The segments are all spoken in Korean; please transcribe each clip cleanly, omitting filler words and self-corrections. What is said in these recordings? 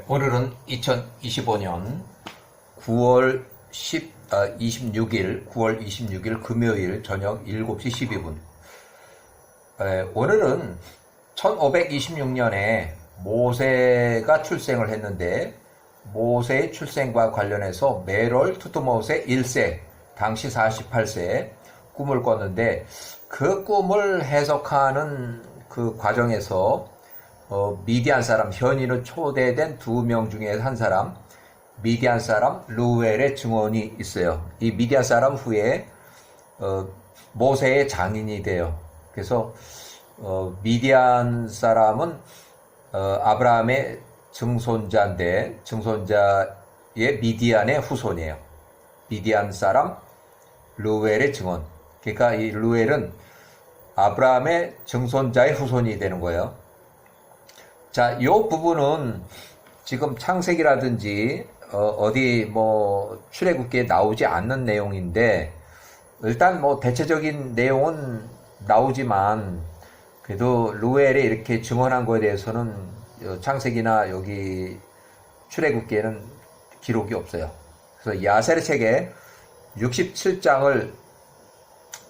오늘은 2025년 9월 26일 금요일 저녁 7시 12분. 오늘은 1526년에 모세가 출생을 했는데, 모세의 출생과 관련해서 메롤 투트모세 1세, 당시 48세 꿈을 꿨는데, 그 꿈을 해석하는 그 과정에서 미디안 사람, 현인으로 초대된 2명 중에 한 사람, 미디안 사람 루엘의 증언이 있어요. 이 미디안 사람 후에 모세의 장인이 돼요. 그래서 미디안 사람은 아브라함의 증손자인데, 증손자의 미디안의 후손이에요. 미디안 사람 루엘의 증언. 그러니까 이 루엘은 아브라함의 증손자의 후손이 되는 거예요. 자, 이 부분은 지금 창세기라든지 어디 출애굽기에 나오지 않는 내용인데, 일단 대체적인 내용은 나오지만 그래도 루엘이 이렇게 증언한 거에 대해서는 창세기나 여기 출애굽기에는 기록이 없어요. 그래서 야세르 책에 67장을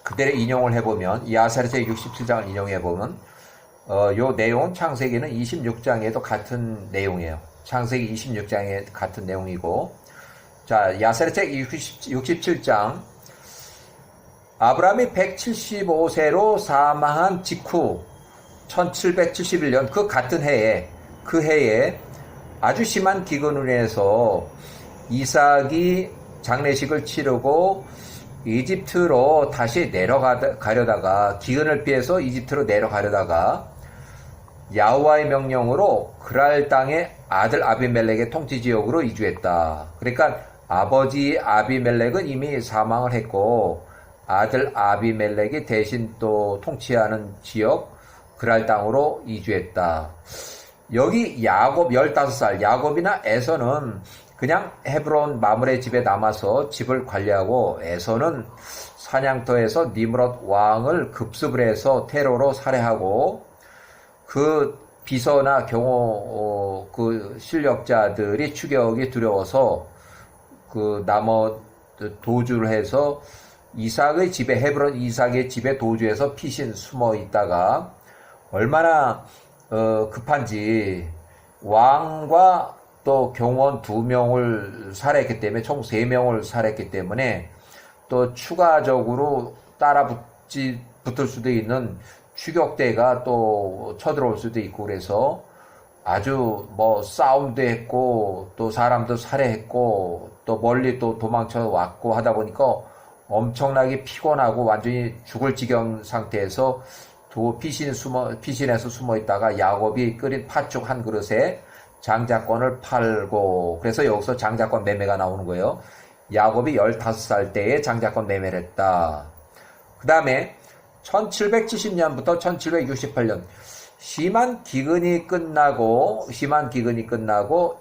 그대로 인용을 해보면, 야세르 책 67장을 인용해보면 요 내용은 창세기는 26장에도 같은 내용이에요. 창세기 26장에 같은 내용이고, 자, 야세르 책 67장, 아브라함이 175세로 사망한 직후 1771년 그 같은 해에, 그 해에 아주 심한 기근으로 인해서 이삭이 장례식을 치르고 이집트로 다시 내려가려다가, 기근을 피해서 이집트로 내려가려다가 야호와의 명령으로 그랄 땅의 아들 아비멜렉의 통치 지역으로 이주했다. 그러니까 아버지 아비멜렉은 이미 사망을 했고, 아들 아비멜렉이 대신 또 통치하는 지역 그랄 땅으로 이주했다. 여기 야곱 15살, 야곱이나 에서는 그냥 헤브론 마므레 집에 남아서 집을 관리하고, 에서는 사냥터에서 니므롯 왕을 급습을 해서 테러로 살해하고, 그 비서나 경호 그 실력자들이 추격이 두려워서 그 도주를 해서 이삭의 집에, 헤브론 이삭의 집에 도주해서 피신 숨어 있다가, 얼마나 급한지 왕과 또 경호원 2명을 살해했기 때문에, 총 3명을 살해했기 때문에, 또 추가적으로 붙을 수도 있는 추격대가 또 쳐들어올 수도 있고, 그래서 아주 싸움도 했고, 또 사람도 살해했고, 또 멀리 또 도망쳐 왔고 하다 보니까 엄청나게 피곤하고 완전히 죽을 지경 상태에서 피신해서 숨어 있다가 야곱이 끓인 팥죽 한 그릇에 장자권을 팔고, 그래서 여기서 장자권 매매가 나오는 거예요. 야곱이 15살 때에 장자권 매매를 했다. 그 다음에 1770년부터 1768년 심한 기근이 끝나고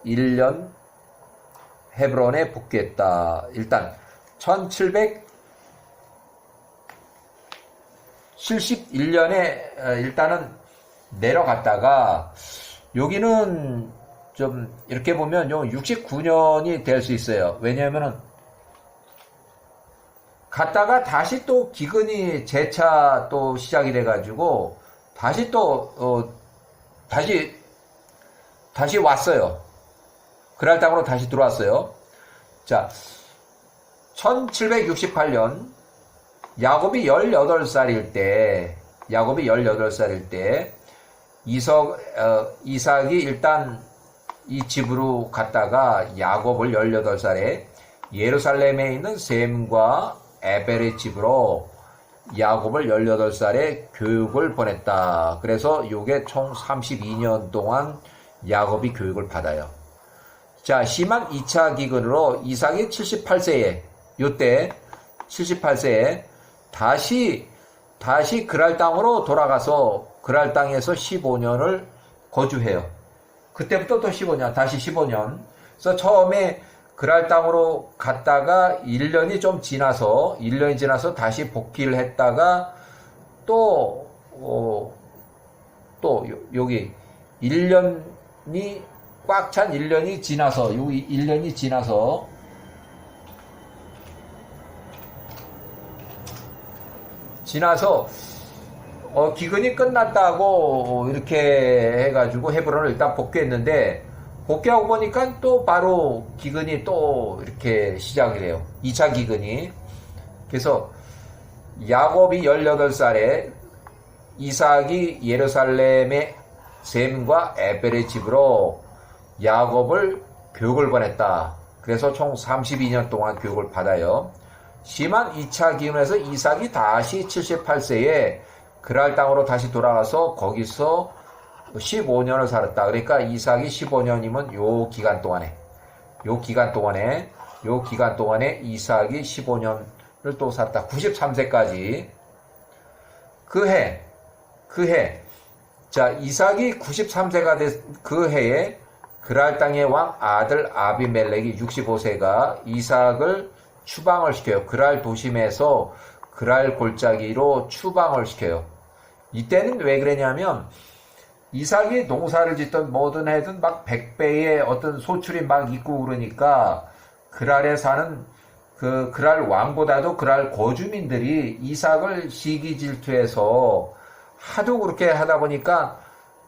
1년 헤브론에 복귀했다. 일단 1771년에 일단은 내려갔다가, 여기는 좀 이렇게 보면 69년이 될 수 있어요. 왜냐하면은 갔다가 다시 또 기근이 재차 또 시작이 돼가지고 다시 또 다시 왔어요. 그랄 땅으로 다시 들어왔어요. 자, 1768년 야곱이 18살일 때 이삭이 일단 이 집으로 갔다가 야곱을 18살에 예루살렘에 있는 셈과 에벨의 집으로 야곱을 18살에 교육을 보냈다. 그래서 이게 총 32년 동안 야곱이 교육을 받아요. 자, 심한 2차 기근으로 이삭이 78세에, 요때 78세에 다시 그랄 땅으로 돌아가서 그랄 땅에서 15년을 거주해요. 그때부터 또 15년, 다시 15년. 그래서 처음에 그랄 땅으로 갔다가 1년이 지나서 다시 복귀를 했다가 또 여기 1년이 꽉 찬 1년이 지나서, 요 1년이 지나서 기근이 끝났다고 이렇게 해가지고 헤브론을 일단 복귀했는데, 복귀하고 보니까 또 바로 기근이 또 이렇게 시작이 돼요. 2차 기근이. 그래서 야곱이 18살에 이삭이 예루살렘의 셈과 에벨의 집으로 야곱을 교육을 보냈다. 그래서 총 32년 동안 교육을 받아요. 심한 2차 기근에서 이삭이 다시 78세에 그랄 땅으로 다시 돌아가서 거기서 15년을 살았다. 그러니까 이삭이 15년이면 요 기간 동안에 이삭이 15년을 또 살았다. 93세까지. 자, 이삭이 93세가 된 그 해에 그랄 땅의 왕 아들 아비멜렉이 65세가 이삭을 추방을 시켜요. 그랄 도심에서 그랄 골짜기로 추방을 시켜요. 이때는 왜 그러냐면 이삭이 농사를 짓든 뭐든 해든 막 100배의 어떤 소출이 막 있고 그러니까 그랄에 사는 그 그랄 왕보다도 그랄 거주민들이 이삭을 시기 질투해서 하도 그렇게 하다 보니까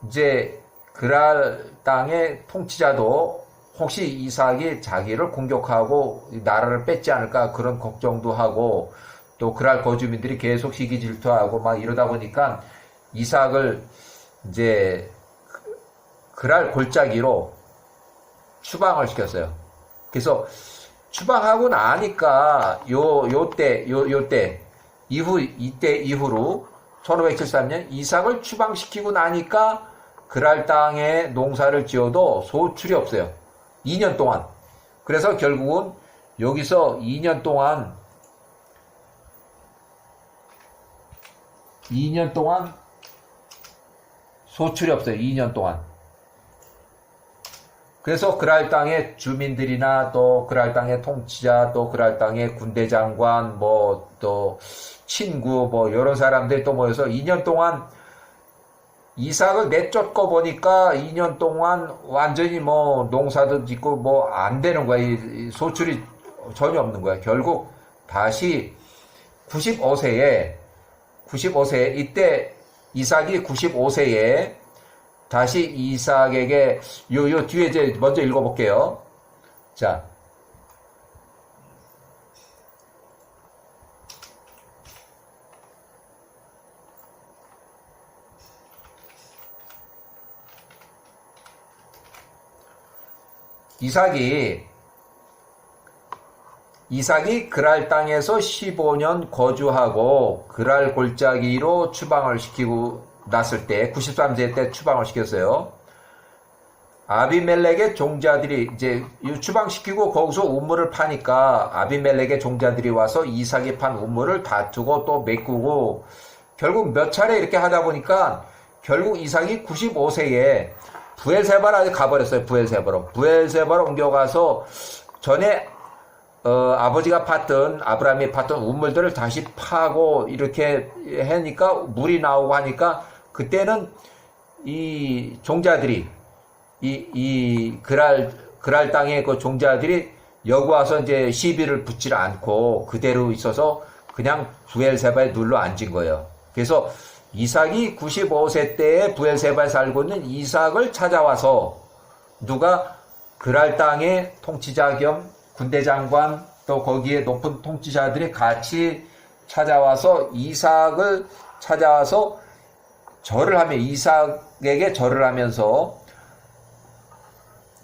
이제 그랄 땅의 통치자도 혹시 이삭이 자기를 공격하고 나라를 뺏지 않을까 그런 걱정도 하고 또 그랄 거주민들이 계속 시기 질투하고 막 이러다 보니까 이삭을 이제 그랄 골짜기로 추방을 시켰어요. 그래서 추방하고 나니까 이때 이후로 1573년 이삭을 추방시키고 나니까 그랄 땅에 농사를 지어도 소출이 없어요. 2년 동안. 그래서 결국은 여기서 2년 동안 소출이 없어요. 2년 동안. 그래서 그랄 땅의 주민들이나 또 그랄 땅의 통치자 또 그랄 땅의 군대 장관 뭐 또 친구 뭐 여러 사람들이 또 모여서 2년 동안 이삭을 내쫓고 보니까 2년 동안 완전히 뭐 농사도 짓고 뭐 안 되는 거야. 소출이 전혀 없는 거야. 결국 다시 95세에 이때 이삭이 95세에 다시 이삭에게 요 뒤에 이제 먼저 읽어볼게요. 자. 이삭이 그랄 땅에서 15년 거주하고 그랄 골짜기로 추방을 시키고 났을 때 93세 때 추방을 시켰어요. 아비멜렉의 종자들이 이제 추방시키고 거기서 우물을 파니까 아비멜렉의 종자들이 와서 이삭이 판 우물을 다투고 또 메꾸고 결국 몇 차례 이렇게 하다 보니까 결국 이삭이 95세에 부엘세바로 가버렸어요. 부엘세바로 옮겨가서 전에 아버지가 아브라함이 팠던 우물들을 다시 파고 이렇게 하니까 물이 나오고 하니까 그때는 이 종자들이 이 그랄 땅의 그 종자들이 여기 와서 이제 시비를 붙지 않고 그대로 있어서 그냥 부엘세바에 눌러 앉은 거예요. 그래서 이삭이 95세 때에 부엘세바에 살고 있는 이삭을 찾아와서 누가 그랄 땅의 통치자 겸 군대 장관 또 거기에 높은 통치자들이 같이 찾아와서 이삭을 찾아와서 이삭에게 절을 하면서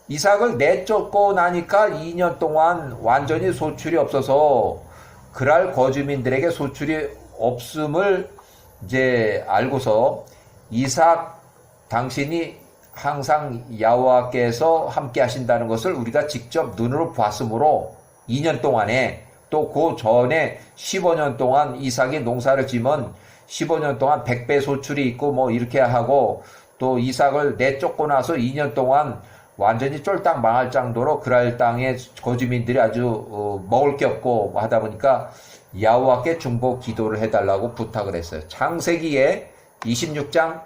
이삭을 내쫓고 나니까 2년 동안 완전히 소출이 없어서 그랄 거주민들에게 소출이 없음을 이제 알고서 이삭 당신이 항상 여호와께서 함께 하신다는 것을 우리가 직접 눈으로 봤으므로 2년 동안에 또 그 전에 15년 동안 이삭이 농사를 지면 15년 동안 100배 소출이 있고 뭐 이렇게 하고 또 이삭을 내쫓고 나서 2년 동안 완전히 쫄딱 망할 정도로 그랄 땅의 거주민들이 아주 먹을 게 없고 하다 보니까 여호와께 중보 기도를 해달라고 부탁을 했어요. 창세기에 26장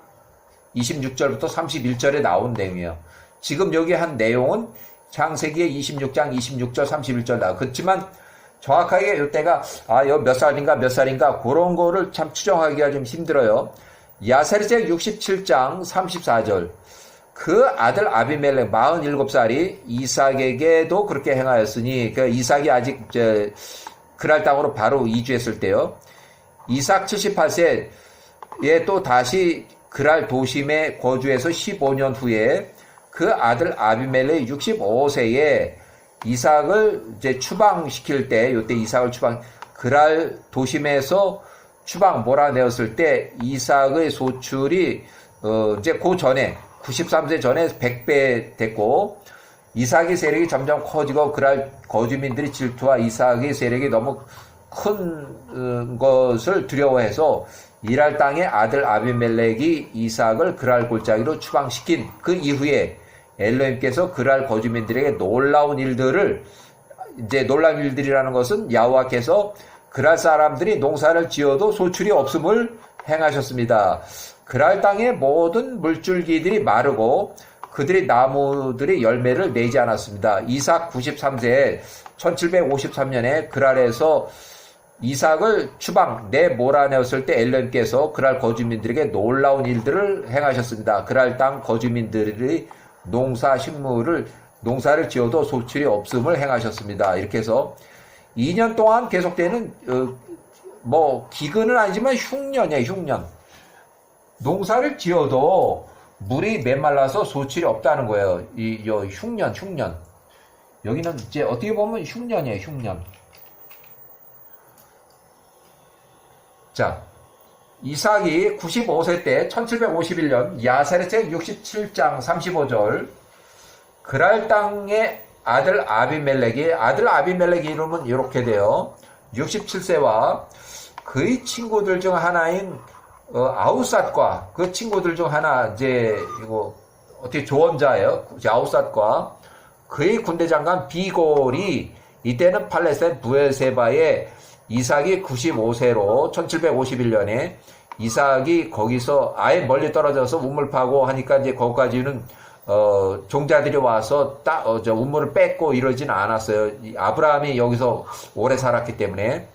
26절부터 31절에 나온 내용이에요. 지금 여기 한 내용은 창세기의 26장 26절 31절 나. 그렇지만 정확하게 이때가 여기 몇 살인가 그런 거를 참 추정하기가 좀 힘들어요. 야세르책 67장 34절. 그 아들 아비멜렉 47살이 이삭에게도 그렇게 행하였으니, 그 이삭이 아직 그랄 땅으로 바로 이주했을 때요. 이삭 78세에 또 다시 그랄 도심에 거주해서 15년 후에 그 아들 아비멜렉 65세에 이삭을 이제 추방시킬 때, 요때 이삭을 그랄 도심에서 추방 몰아내었을 때 이삭의 소출이 이제 그 전에 93세 전에 100배 됐고, 이삭의 세력이 점점 커지고 그랄 거주민들이 질투와 이삭의 세력이 너무 큰 것을 두려워해서 이랄 땅의 아들 아비멜렉이 이삭을 그랄 골짜기로 추방시킨 그 이후에 엘로힘께서 그랄 거주민들에게 놀라운 일들을, 이제 놀라운 일들이라는 것은 야호와께서 그랄 사람들이 농사를 지어도 소출이 없음을 행하셨습니다. 그랄 땅의 모든 물줄기들이 마르고 그들의 나무들이 열매를 내지 않았습니다. 이삭 93세에 1753년에 그랄에서 이삭을 추방 몰아내었을 때 엘로힘께서 그랄 거주민들에게 놀라운 일들을 행하셨습니다. 그랄 땅 거주민들이 농사를 지어도 소출이 없음을 행하셨습니다. 이렇게 해서 2년 동안 계속되는 기근은 아니지만 흉년이에요. 흉년. 농사를 지어도 물이 메말라서 소출이 없다는 거예요. 흉년. 여기는 이제 어떻게 보면 흉년이에요. 흉년. 자, 이삭이 95세 때 1751년 야세르책 67장 35절 그랄 땅의 아들 아비멜렉의 이름은 이렇게 돼요. 67세와 그의 친구들 중 하나인 아우삿과 그 친구들 중 하나, 이제 이거 어떻게 조언자예요. 아우삿과 그의 군대 장관 비골이, 이때는 팔레스타인 부엘세바에 이삭이 95세로 1751년에 이삭이 거기서 아예 멀리 떨어져서 우물 파고 하니까 이제 거기까지는 종자들이 와서 우물을 뺏고 이러지는 않았어요. 아브라함이 여기서 오래 살았기 때문에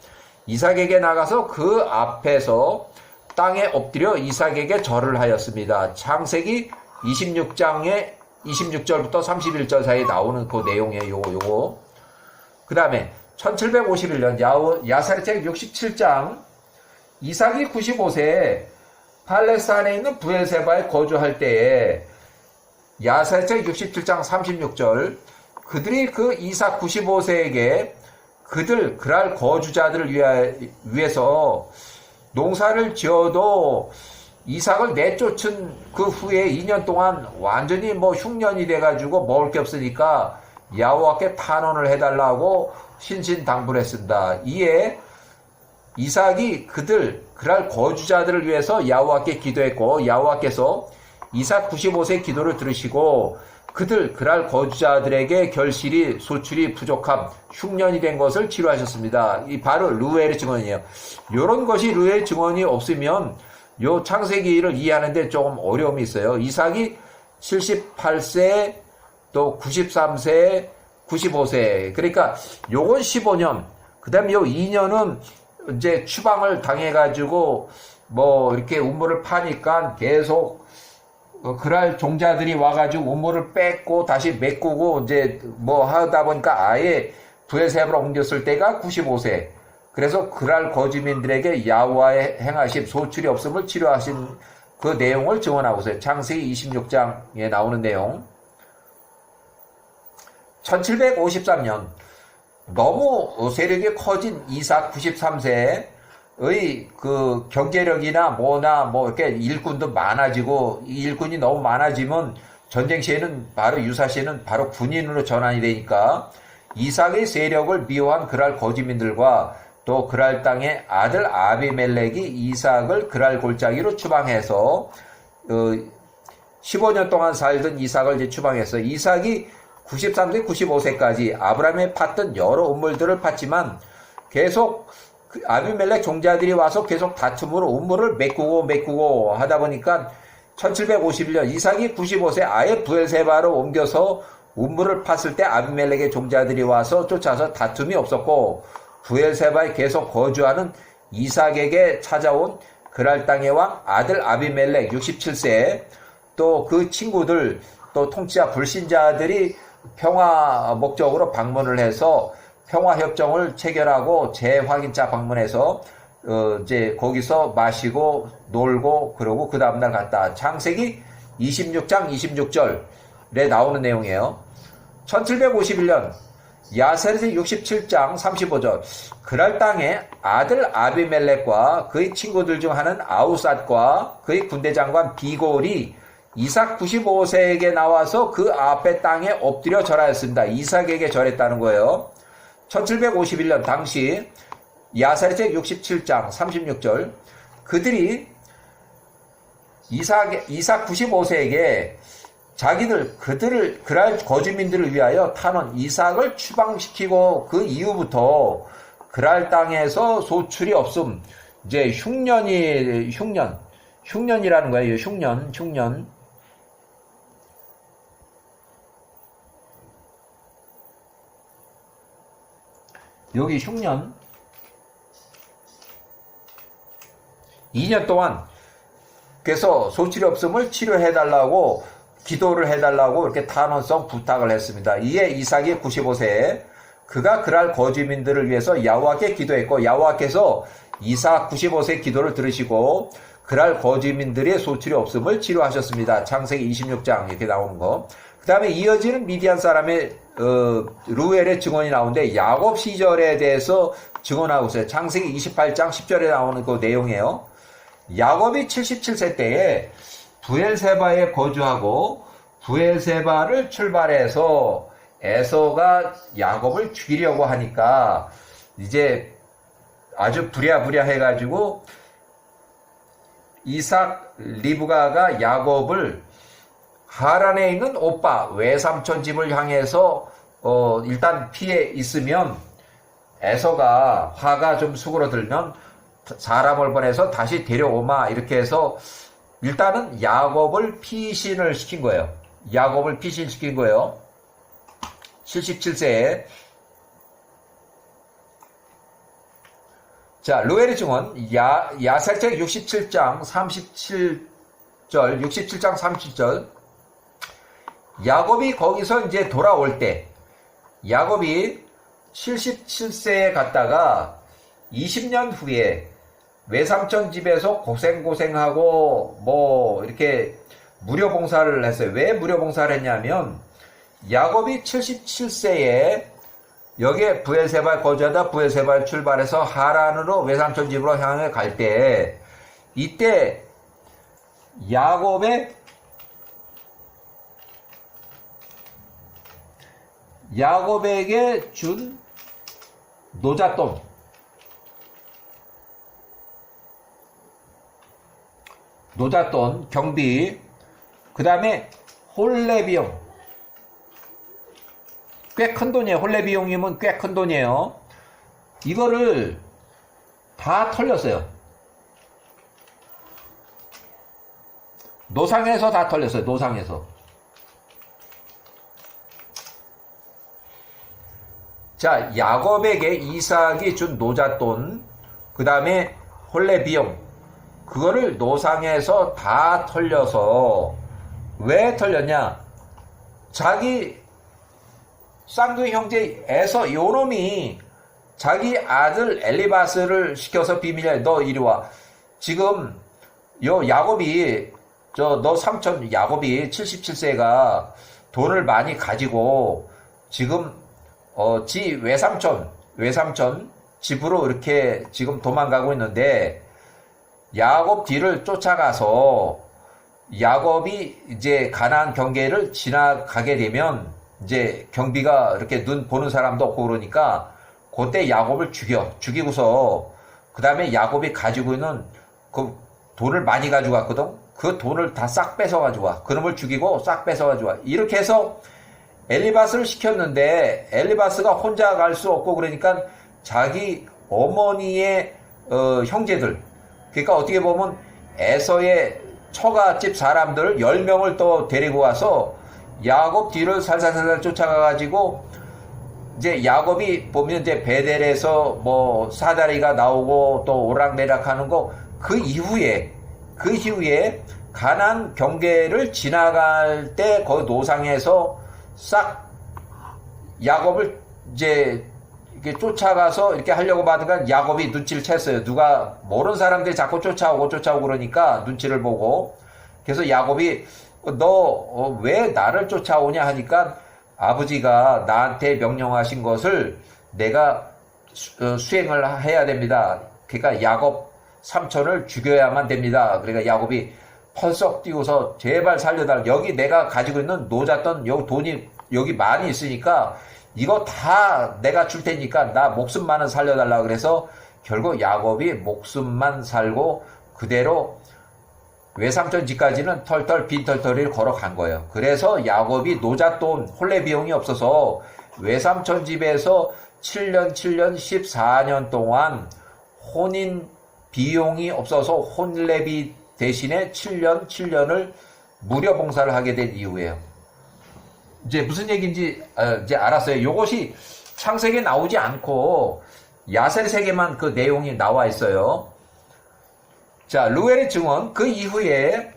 이삭에게 나가서 그 앞에서 땅에 엎드려 이삭에게 절을 하였습니다. 창세기 26장에 26절부터 31절 사이에 나오는 그 내용이에요. 요거. 그 다음에 1751년 야세르책 67장 이삭이 95세에 팔레스타인에 있는 부엘세바에 거주할 때에 야세르책 67장 36절 그들이 그 이삭 95세에게 그랄 거주자들을 위해서 농사를 지어도 이삭을 내쫓은 그 후에 2년 동안 완전히 흉년이 돼가지고 먹을 게 없으니까 야호와께 탄원을 해달라고 신신당부를 했습니다. 이에 이삭이 그랄 거주자들을 위해서 야호와께 기도했고, 야호와께서 이삭 95세 기도를 들으시고 그랄 거주자들에게 소출이 부족함, 흉년이 된 것을 치료하셨습니다. 이 바로 르우엘의 증언이에요. 이런 것이 르우엘의 증언이 없으면 요 창세기를 이해하는데 조금 어려움이 있어요. 이삭이 78세, 또 93세, 95세. 그러니까 요건 15년. 그 다음에 요 2년은 이제 추방을 당해가지고 이렇게 우물을 파니까 계속 그랄 종자들이 와가지고 우물을 뺏고 다시 메꾸고 이제 하다 보니까 아예 부엘세바로 옮겼을 때가 95세. 그래서 그랄 거주민들에게 야호와의 행하심 소출이 없음을 치료하신 그 내용을 증언하고 있어요. 창세기 26장에 나오는 내용. 1753년 너무 세력이 커진 이삭 93세의 그 경제력이나 이렇게 일꾼도 많아지고, 이 일꾼이 너무 많아지면 전쟁 시에는 유사 시에는 바로 군인으로 전환이 되니까 이삭의 세력을 미워한 그랄 거주민들과 또 그랄 땅의 아들 아비멜렉이 이삭을 그랄 골짜기로 추방해서 15년 동안 살던 이삭을 이제 추방해서 이삭이 93세, 95세까지 아브라함이 팠던 여러 우물들을 팠지만 계속 아비멜렉 종자들이 와서 계속 다툼으로 우물을 메꾸고 하다 보니까 1751년 이삭이 95세 아예 브엘세바로 옮겨서 우물을 팠을 때 아비멜렉의 종자들이 와서 쫓아서 다툼이 없었고 브엘세바에 계속 거주하는 이삭에게 찾아온 그랄 땅의 왕 아들 아비멜렉 67세 또 그 친구들 또 통치자 불신자들이 평화 목적으로 방문을 해서 평화협정을 체결하고 재확인차 방문해서 이제 거기서 마시고 놀고 그러고 그 다음날 갔다. 창세기 26장 26절에 나오는 내용이에요. 1751년 야세르 67장 35절 그랄 땅에 아들 아비멜렉과 그의 친구들 중 하나는 아우삿과 그의 군대장관 비골이 이삭 95세에게 나와서 그 앞에 땅에 엎드려 절하였습니다. 이삭에게 절했다는 거예요. 1751년 당시 야사리책 67장 36절 그들이 이삭 95세에게 그들을 그랄 거주민들을 위하여 타는 이삭을 추방시키고 그 이후부터 그랄 땅에서 소출이 없음. 이제 흉년이라는 거예요. 흉년. 여기 흉년 2년 동안 그래서 소출이 없음을 치료해달라고 기도를 해달라고 이렇게 탄원성 부탁을 했습니다. 이에 이삭이 95세에 그가 그랄 거주민들을 위해서 야호와께 기도했고 야호와께서 이삭 95세 기도를 들으시고 그랄 거주민들의 소출이 없음을 치료하셨습니다. 창세기 26장 이렇게 나오는 거. 그 다음에 이어지는 미디안 사람의 루엘의 증언이 나오는데 야곱 시절에 대해서 증언하고 있어요. 창세기 28장 10절에 나오는 그 내용이에요. 야곱이 77세 때에 브엘세바에 거주하고 브엘세바를 출발해서 에서가 야곱을 죽이려고 하니까 이제 아주 부랴부랴 해가지고 이삭 리브가가 야곱을 하란에 있는 오빠 외삼촌 집을 향해서 일단 피해 있으면 에서가 화가 좀 수그러들면 사람을 보내서 다시 데려오마 이렇게 해서 일단은 야곱을 피신을 시킨 거예요. 77세에 자 루엘의 증언 야살책 67장 37절 야곱이 거기서 이제 돌아올 때 야곱이 77세에 갔다가 20년 후에 외삼촌 집에서 고생하고 뭐 이렇게 무료봉사를 했어요. 왜 무료봉사를 했냐면 야곱이 77세에 여기에 브엘세바에 거주하다 브엘세바에 출발해서 하란으로 외삼촌 집으로 향해 갈 때 이때 야곱에게 준 노잣돈 경비 그 다음에 혼례 비용 꽤 큰 돈이에요. 혼례 비용이면 꽤 큰 돈이에요. 이거를 다 털렸어요. 노상에서 다 털렸어요. 노상에서. 자, 야곱에게 이삭이 준 노잣돈, 그 다음에 혼례 비용, 그거를 노상에서 다 털려서 왜 털렸냐? 자기 쌍둥이 형제 에서 요놈이 자기 아들 엘리바스를 시켜서 비밀리에 너 이리 와. 지금 요 야곱이 너 삼촌 야곱이 77세가 돈을 많이 가지고 지금 지 외삼촌 집으로 이렇게 지금 도망가고 있는데 야곱 뒤를 쫓아가서 야곱이 이제 가나안 경계를 지나가게 되면 이제 경비가 이렇게 눈 보는 사람도 없고 그러니까 그때 야곱을 죽이고서 그 다음에 야곱이 가지고 있는 그 돈을 많이 가지고 왔거든. 그 돈을 다 싹 뺏어 가지고 와. 그놈을 죽이고 싹 뺏어 가지고 와. 이렇게 해서 엘리바스를 시켰는데 엘리바스가 혼자 갈 수 없고 그러니까 자기 어머니의 형제들, 그러니까 어떻게 보면 에서의 처갓집 사람들 10명을 또 데리고 와서 야곱 뒤를 살살살살 쫓아가가지고 이제 야곱이 보면 이제 베델에서 뭐 사다리가 나오고 또 오락내락하는 거 그 이후에 가나안 경계를 지나갈 때 그 노상에서 싹 야곱을 이제 이렇게 쫓아가서 이렇게 하려고 하다가 야곱이 눈치를 챘어요. 누가 모르는 사람들이 자꾸 쫓아오고 그러니까 눈치를 보고 그래서 야곱이 너 왜 나를 쫓아오냐 하니까 아버지가 나한테 명령하신 것을 내가 수행을 해야 됩니다. 그러니까 야곱 삼촌을 죽여야만 됩니다. 그러니까 야곱이 펄썩 뛰고서 제발 살려달라. 여기 내가 가지고 있는 노잣돈 여기 돈이 여기 많이 있으니까 이거 다 내가 줄 테니까 나 목숨만은 살려달라. 그래서 결국 야곱이 목숨만 살고 그대로 외삼촌 집까지는 털털 빈털터리를 걸어간 거예요. 그래서 야곱이 노잣돈 혼례 비용이 없어서 외삼촌 집에서 7년 14년 동안 혼인 비용이 없어서 혼례비 대신에 7년을 무료 봉사를 하게 된 이유예요. 이제 무슨 얘기인지 이제 알았어요. 이것이 창세기에 나오지 않고 야셀세계만 그 내용이 나와 있어요. 자, 루엘의 증언 그 이후에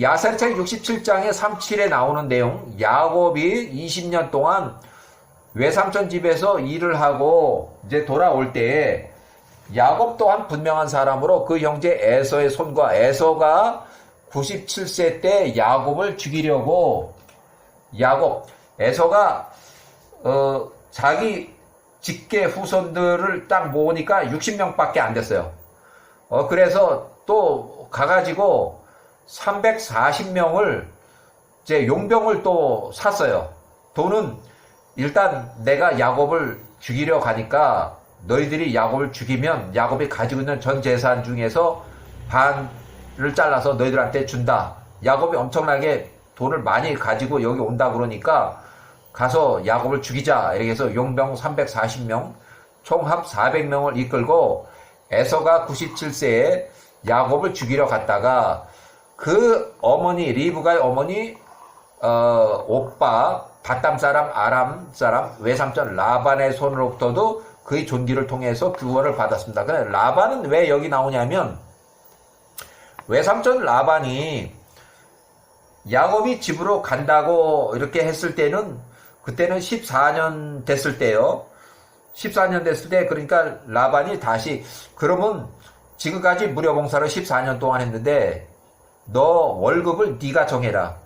야살책 67장에 37에 나오는 내용 야곱이 20년 동안 외삼촌 집에서 일을 하고 이제 돌아올 때 야곱 또한 분명한 사람으로 그 형제 에서의 손과 에서가 97세 때 야곱을 죽이려고 에서가 자기 직계 후손들을 딱 모으니까 60명밖에 안 됐어요. 그래서 또 가가지고 340명을 이제 용병을 또 샀어요. 돈은 일단 내가 야곱을 죽이려 가니까 너희들이 야곱을 죽이면 야곱이 가지고 있는 전 재산 중에서 반을 잘라서 너희들한테 준다. 야곱이 엄청나게 돈을 많이 가지고 여기 온다 그러니까 가서 야곱을 죽이자. 이렇게 해서 용병 340명, 총합 400명을 이끌고 에서가 97세에 야곱을 죽이러 갔다가 그 어머니 리브가의 어머니 오빠 바담 사람 아람 사람 외삼촌 라반의 손으로부터도 그의 존귀를 통해서 구원을 받았습니다. 근데 라반은 왜 여기 나오냐면 외삼촌 라반이 야곱이 집으로 간다고 이렇게 했을 때는 그때는 14년 됐을 때요. 14년 됐을 때 그러니까 라반이 다시 그러면 지금까지 무료봉사를 14년 동안 했는데 너 월급을 네가 정해라.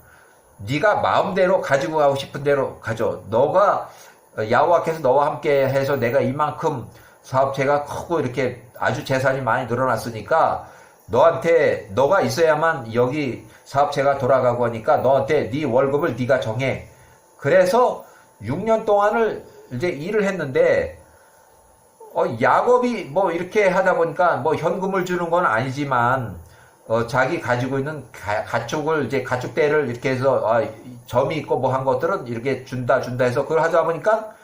네가 마음대로 가지고 가고 싶은 대로 가져. 너가 여호와께서 너와 함께 해서 내가 이만큼 사업체가 크고 이렇게 아주 재산이 많이 늘어났으니까 너한테 너가 있어야만 여기 사업체가 돌아가고 하니까 너한테 네 월급을 네가 정해. 그래서 6년 동안을 이제 일을 했는데 야곱이 뭐 이렇게 하다 보니까 뭐 현금을 주는 건 아니지만 자기 가지고 있는 가축을 이제 가축대를 이렇게 해서 점이 있고 뭐 한 것들은 이렇게 준다 해서 그걸 하다 보니까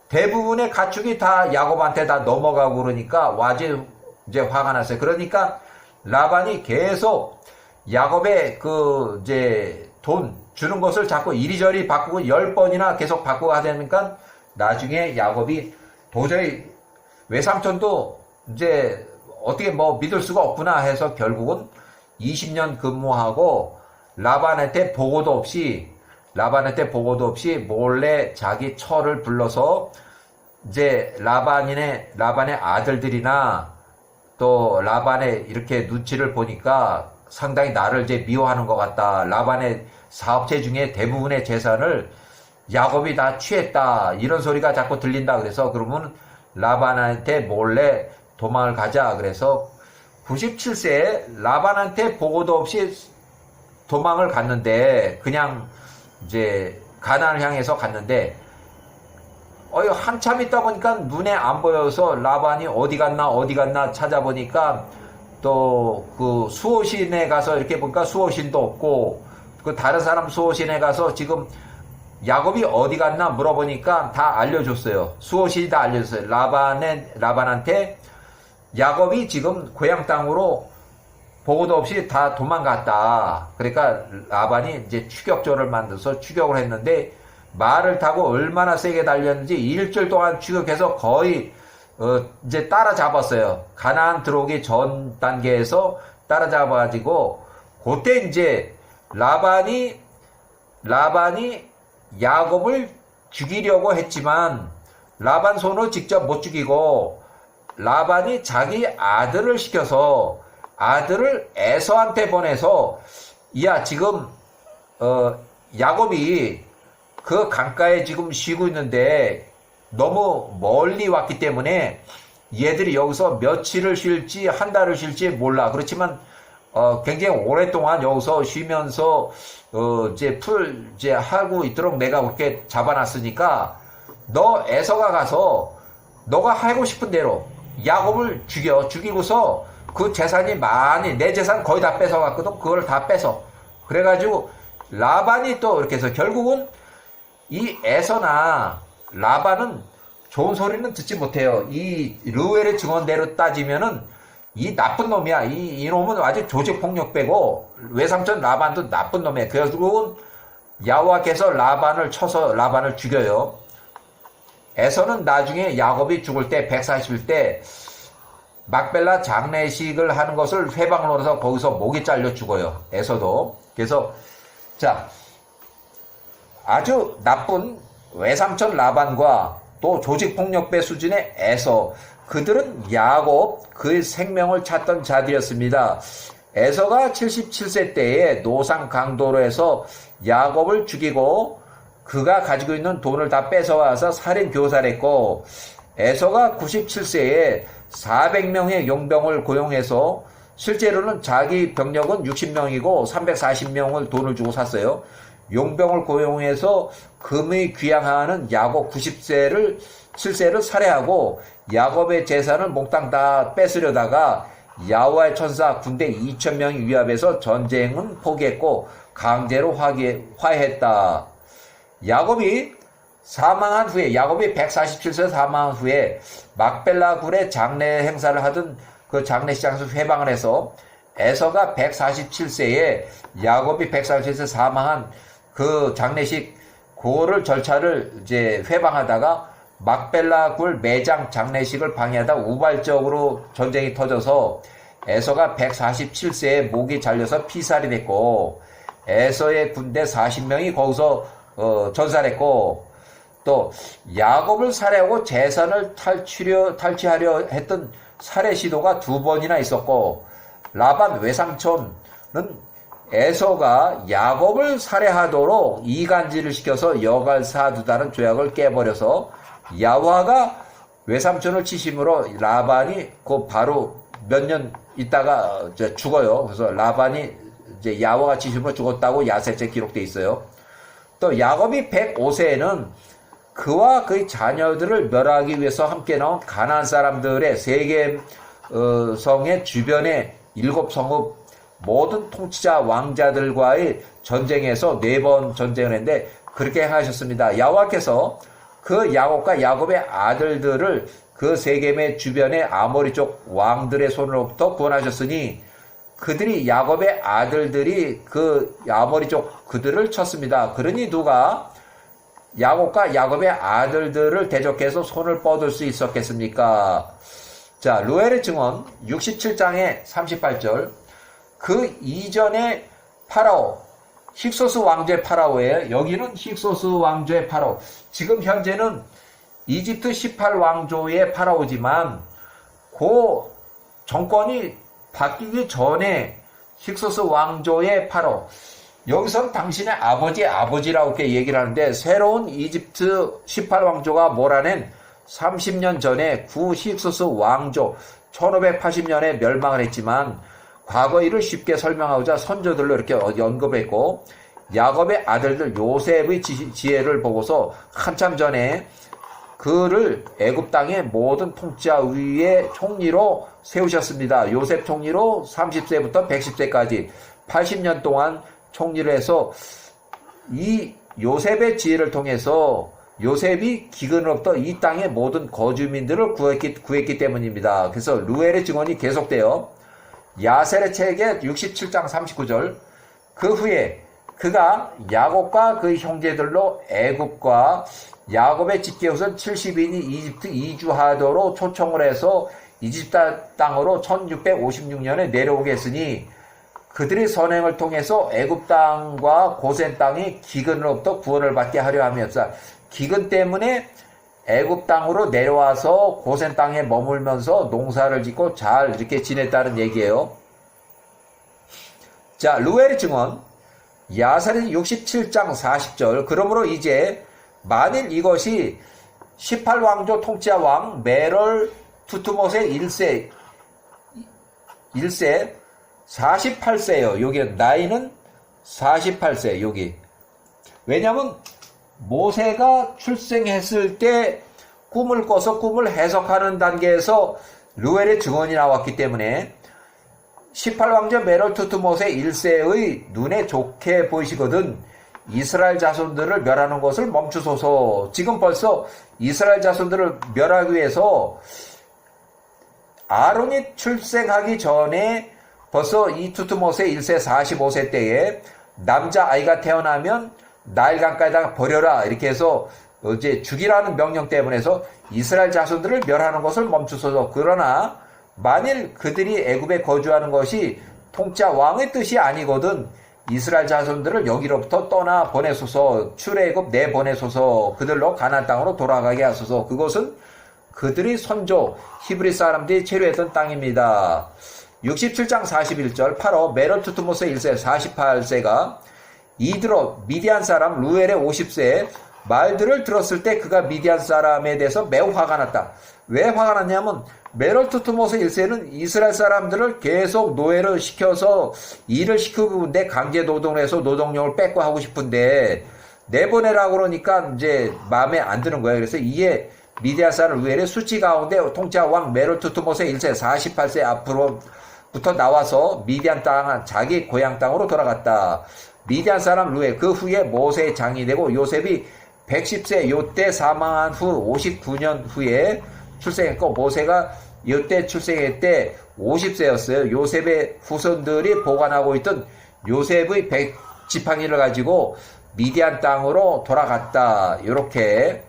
대부분의 가축이 다 야곱한테 다 넘어가고 그러니까 와지 이제 화가 났어요. 그러니까 라반이 계속 야곱의 그 이제 돈 주는 것을 자꾸 이리저리 바꾸고 10번이나 계속 바꾸고 하다니까 나중에 야곱이 도저히 외삼촌도 이제 어떻게 뭐 믿을 수가 없구나 해서 결국은 20년 근무하고 라반한테 보고도 없이 몰래 자기 처를 불러서 이제 라반의 아들들이나 또 라반의 이렇게 눈치를 보니까 상당히 나를 이제 미워하는 것 같다. 라반의 사업체 중에 대부분의 재산을 야곱이 다 취했다. 이런 소리가 자꾸 들린다. 그래서 그러면 라반한테 몰래 도망을 가자. 그래서 97세에 라반한테 보고도 없이 도망을 갔는데 그냥 이제 가나안을 향해서 갔는데 한참 있다 보니까 눈에 안 보여서 라반이 어디 갔나 찾아보니까 또 그 수호신에 가서 이렇게 보니까 수호신도 없고 그 다른 사람 수호신에 가서 지금 야곱이 어디 갔나 물어보니까 다 알려줬어요. 수호신이 다 알려줬어요. 라반한테 야곱이 지금 고향 땅으로 보고도 없이 다 도망갔다. 그러니까 라반이 이제 추격조를 만들어서 추격을 했는데 말을 타고 얼마나 세게 달렸는지 일주일 동안 추격해서 거의 이제 따라잡았어요. 가나안 들어오기 전 단계에서 따라잡아가지고 그때 이제 라반이 야곱을 죽이려고 했지만 라반 손으로 직접 못 죽이고 라반이 자기 아들을 시켜서 아들을 에서한테 보내서 야 지금 야곱이 그 강가에 지금 쉬고 있는데 너무 멀리 왔기 때문에 얘들이 여기서 며칠을 쉴지 한 달을 쉴지 몰라. 그렇지만 굉장히 오랫동안 여기서 쉬면서 이제 하고 있도록 내가 그렇게 잡아놨으니까 너 에서가 가서 너가 하고 싶은 대로 야곱을 죽이고서 그 재산이 많이 내 재산 거의 다 뺏어갔거든. 그걸 다 뺏어. 그래가지고 라반이 또 이렇게 해서 결국은 이 에서나 라반은 좋은 소리는 듣지 못해요. 이 르웰의 증언대로 따지면은 이 나쁜 놈이야. 이놈은 아주 조직폭력배고 외삼촌 라반도 나쁜 놈이야. 그래가지고 야호와께서 라반을 쳐서 라반을 죽여요. 에서는 나중에 야곱이 죽을 때 140일 때 막벨라 장례식을 하는 것을 회방으로 해서 거기서 목이 잘려 죽어요. 에서도. 그래서 자 아주 나쁜 외삼촌 라반과 또 조직폭력배 수준의 에서, 그들은 야곱 그의 생명을 찾던 자들이었습니다. 에서가 77세 때에 노상 강도로 해서 야곱을 죽이고 그가 가지고 있는 돈을 다 뺏어와서 살인 교살했고, 에서가 97세에 400명의 용병을 고용해서 실제로는 자기 병력은 60명이고 340명을 돈을 주고 샀어요. 용병을 고용해서 금이 귀양하는 야곱 7세를 살해하고 야곱의 재산을 몽땅 다 뺏으려다가 야호와의 천사 군대 2,000명이 위압해서 전쟁은 포기했고 강제로 화해했다. 야곱이 사망한 후에, 야곱이 147세 사망한 후에 막벨라 굴의 장례 행사를 하던 그 장례식장에서 회방을 해서 에서가 147세에 야곱이 147세 사망한 그 장례식 그거를 절차를 이제 회방하다가 막벨라 굴 매장 장례식을 방해하다 우발적으로 전쟁이 터져서 에서가 147세에 목이 잘려서 피살이 됐고, 에서의 군대 40명이 거기서 전살했고, 또 야곱을 살해하고 재산을 탈취하려 했던 살해 시도가 2번이나 있었고, 라반 외삼촌은 에서가 야곱을 살해하도록 이간질을 시켜서 여갈사두다는 조약을 깨버려서 야호와가 외삼촌을 치심으로 라반이 그 바로 몇 년 있다가 죽어요. 그래서 라반이 이제 야호와가 치심으로 죽었다고 야세체 기록돼 있어요. 또 야곱이 105세에는 그와 그의 자녀들을 멸하기 위해서 함께 나온 가나안 사람들의 세겜성의 주변에 7성읍 모든 통치자 왕자들과의 전쟁에서 4번 전쟁을 했는데 그렇게 행하셨습니다. 야호와께서 그 야곱과 야곱의 아들들을 그 세겜의 주변의 아모리 쪽 왕들의 손으로부터 구원하셨으니 그들이 야곱의 아들들이 그 아모리 쪽 그들을 쳤습니다. 그러니 누가 야곱과 야곱의 아들들을 대적해서 손을 뻗을 수 있었겠습니까? 자, 르웰의 증언 67장의 38절. 그 이전에 파라오, 힉소스 왕조의 파라오예요. 여기는 힉소스 왕조의 파라오. 지금 현재는 이집트 18왕조의 파라오지만 그 정권이 바뀌기 전에 힉소스 왕조의 파라오. 여기서는 당신의 아버지라고 이렇게 얘기를 하는데, 새로운 이집트 18왕조가 몰아낸 30년 전에 구 힉소스 왕조 1580년에 멸망을 했지만 과거 일을 쉽게 설명하고자 선조들로 이렇게 언급했고, 야곱의 아들들 요셉의 지혜를 보고서 한참 전에 그를 애굽 땅의 모든 통치자 위에 총리로 세우셨습니다. 요셉 총리로 30세부터 110세까지 80년 동안 총리를 해서 이 요셉의 지혜를 통해서 요셉이 기근으로부터 이 땅의 모든 거주민들을 구했기 때문입니다. 그래서 르웰의 증언이 계속돼요. 야셀의 책의 67장 39절. 그 후에 그가 야곱과 그 형제들로 애굽과 야곱의 집계후손 70인이 이집트 이주하도록 초청을 해서 이집트 땅으로 1656년에 내려오게 했으니 그들의 선행을 통해서 애굽 땅과 고센 땅이 기근으로부터 구원을 받게 하려 함이었다. 기근 때문에 애굽 땅으로 내려와서 고센 땅에 머물면서 농사를 짓고 잘 이렇게 지냈다는 얘기예요. 자, 루엘의 증언. 야살의 67장 40절. 그러므로 이제 만일 이것이 18왕조 통치자 왕 메롤 투투못의 1세 48세예요. 여기 나이는 48세. 여기. 왜냐면 모세가 출생했을 때 꿈을 꿔서 꿈을 해석하는 단계에서 루엘의 증언이 나왔기 때문에 18왕조 메롤 투투못의 1세의 눈에 좋게 보이시거든 이스라엘 자손들을 멸하는 것을 멈추소서. 지금 벌써 이스라엘 자손들을 멸하기 위해서 아론이 출생하기 전에 벌써 이 투투못의 1세 45세 때에 남자아이가 태어나면 나일강가에다가 버려라 이렇게 해서 이제 죽이라는 명령 때문에 해서 이스라엘 자손들을 멸하는 것을 멈추소서. 그러나 만일 그들이 애굽에 거주하는 것이 통치자 왕의 뜻이 아니거든 이스라엘 자손들을 여기로부터 떠나 보내소서. 출애굽 내보내소서. 그들로 가나안 땅으로 돌아가게 하소서. 그것은 그들이 선조 히브리 사람들이 체류했던 땅입니다. 67장 41절. 바로 메롤 투투못의 1세 48세가 이드로 미디안 사람 루엘의 50세 말들을 들었을 때 그가 미디안 사람에 대해서 매우 화가 났다. 왜 화가 났냐면 메롤 투투못의 1세는 이스라엘 사람들을 계속 노예를 시켜서 일을 시키고 내 강제 노동을 해서 노동력을 뺏고 하고 싶은데 내보내라고 그러니까 이제 마음에 안 드는 거예요. 그래서 이에 미디안 사람 루엘의 수치 가운데 통치자 왕 메롤 투투못의 1세 48세 앞으로부터 나와서 미디안 땅 자기 고향 땅으로 돌아갔다. 미디안 사람 루엘 그 후에 모세의 장이 되고 요셉이 110세 요때 사망한 후 59년 후에 출생했고 모세가 요때 출생할 때 50세였어요. 요셉의 후손들이 보관하고 있던 요셉의 100지팡이를 가지고 미디안 땅으로 돌아갔다. 이렇게.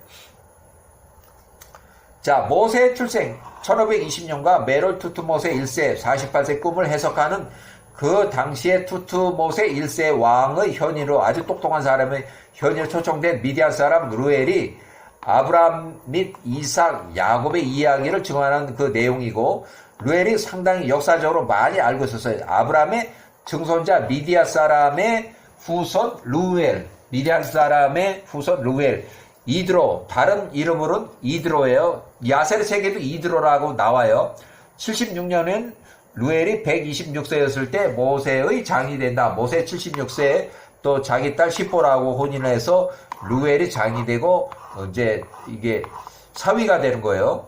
자, 모세의 출생 1520년과 메롤 투투못의 1세 48세 꿈을 해석하는 그 당시에 투투못의 1세 왕의 현이로 아주 똑똑한 사람의 현이로 초청된 미디안 사람 루엘이 아브라함 및 이삭, 야곱의 이야기를 증언하는 그 내용이고 루엘이 상당히 역사적으로 많이 알고 있었어요. 아브라함의 증손자 미디안 사람의 후손 루엘, 미디안 사람의 후손 루엘, 이드로, 다른 이름으로는 이드로예요. 야셀의 책에도 이드로라고 나와요. 76년엔 루엘이 126세였을 때 모세의 장이 된다. 모세 76세에 또 자기 딸 시보라고 혼인을 해서 루엘이 장이 되고 이제 이게 사위가 되는 거예요.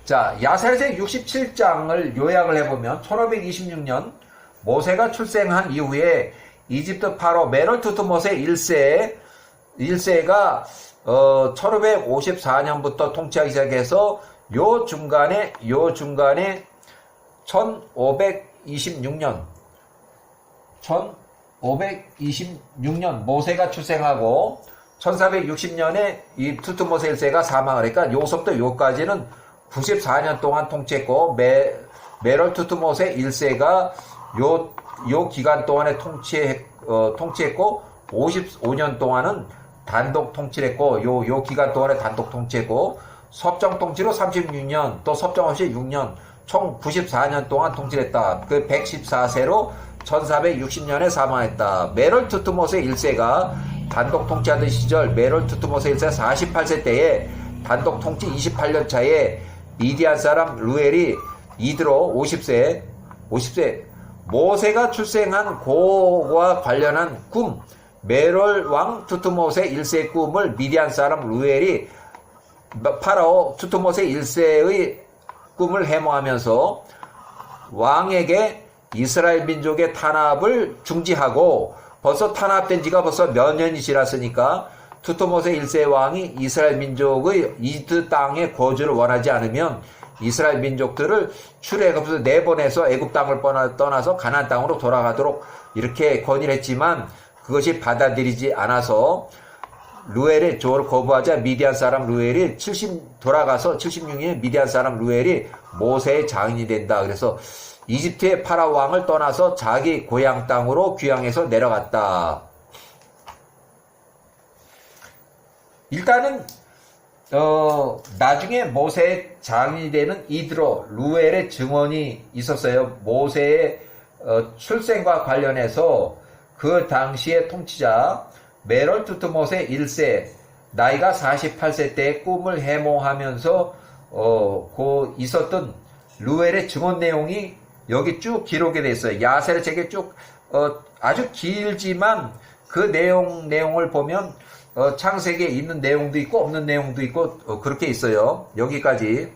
자, 야셀의 67장을 요약을 해보면 1526년 모세가 출생한 이후에 이집트 파로 메롤 투투못의 1세가 1554년부터 통치하기 시작해서 요 중간에 1526년 모세가 출생하고 1460년에 이 투투못의 1세가 사망을 하니까 요서부터 요까지는 94년 동안 통치했고 메롤 투투못의 1세가 요 기간 동안에 통치했고 55년 동안은 단독 통치를 했고 요 기간 동안에 단독 통치했고 섭정 통치로 36년 또 섭정 없이 6년 총 94년 동안 통치를 했다. 그 114세로 1460년에 사망했다. 메롤 투투못의 1세가 단독 통치하던 시절 메롤 투투못의 1세 48세 때에 단독 통치 28년 차에 미디안 사람 루엘이 이드로 50세 모세가 출생한 고와 관련한 꿈 메롤 왕 투투못의 1세의 꿈을 미디안 사람 루엘이 파라오 투투못의 1세의 꿈을 해몽하면서 왕에게 이스라엘 민족의 탄압을 중지하고 벌써 탄압된 지가 벌써 몇 년이 지났으니까 투투못의 1세 왕이 이스라엘 민족의 이집트 땅의 거주를 원하지 않으면 이스라엘 민족들을 출애굽에서 내보내서 애굽 땅을 떠나서 가나안 땅으로 돌아가도록 이렇게 건의를 했지만 그것이 받아들이지 않아서 루엘이 저를 거부하자 미디안 사람 루엘이 돌아가서 76년에 미디안 사람 루엘이 모세의 장인이 된다. 그래서 이집트의 파라오 왕을 떠나서 자기 고향 땅으로 귀향해서 내려갔다. 일단은 나중에 모세의 장인이 되는 이드로 루엘의 증언이 있었어요. 모세의 출생과 관련해서 그 당시의 통치자 메롤투트못의 1세 나이가 48세 때 꿈을 해몽하면서 있었던 루엘의 증언 내용이 여기 쭉 기록이 되어 있어요. 야세르 책에 쭉 아주 길지만 그 내용을 보면 창세기에 있는 내용도 있고 없는 내용도 있고 그렇게 있어요. 여기까지.